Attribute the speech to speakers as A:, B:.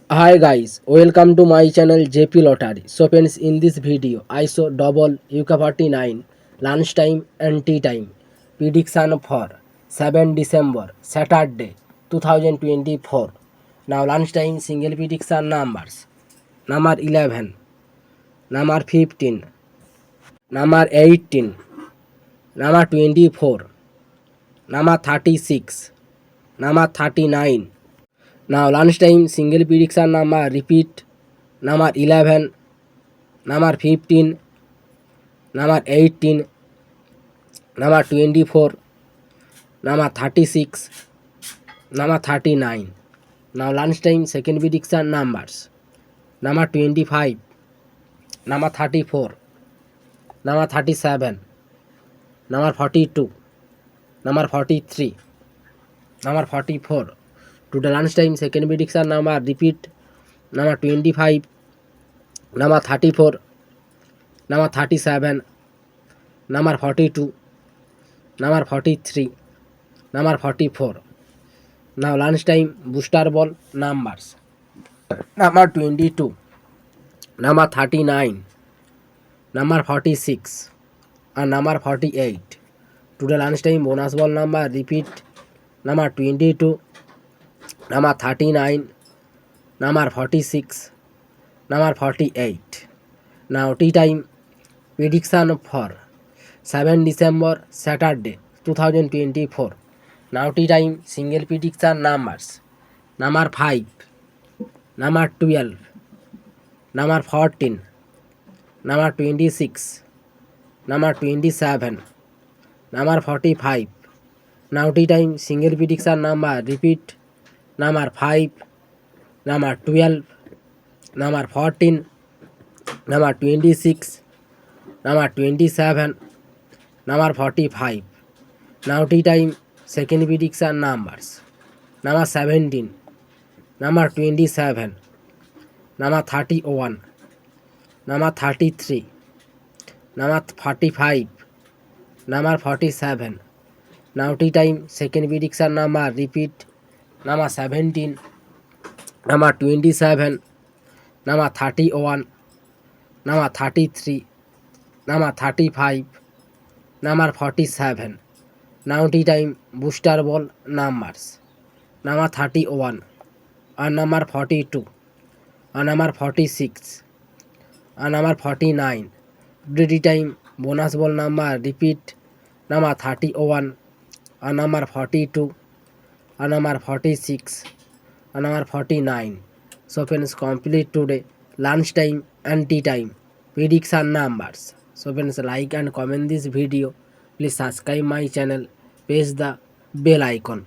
A: Hi guys, welcome to my channel JP Lottery. So friends, in this video, I show double UK49 lunchtime and tea time prediction for 7 December Saturday 2024. Now lunchtime single prediction numbers: number 11, number 15, number 18, number 24, number 36, number 39. Now lunchtime single prediction number repeat: number 11, number 15, number 18, number 24, number 36, number 39. Now lunchtime second prediction numbers: number 25, number 34, number 37, number 42, number 43, number 44. To the lunchtime second prediction number repeat: number 25, number 34, number 37, number 42, number 43, number 44. Now lunchtime booster ball numbers: number 22, number 39, number 46, and number 48. Today lunchtime bonus ball number repeat: number 22, number 39, number 46, number 48. Now tea time prediction for 7 December Saturday 2024. Now tea time single prediction numbers: number 5, number 12, number 14, number 26, number 27, number 45. Now tea time single prediction number repeat: number 5, number 12, number 14, number 26, number 27, number 45. Now tea time second prediction numbers: number 17, number 27, number 31, number 33, number 45, number 47. Now tea time second prediction number repeat: number 17, number 27, number 31, number 33, number 35, number 47. Now tea time booster ball numbers: number 31, and number 42, and number 46, and number 49. Tea time bonus ball number repeat: number 31, and number 42, and number 46, and number 49. So friends, complete today lunchtime and tea time prediction numbers. So friends, like and comment this video. Please subscribe my channel, press the bell icon.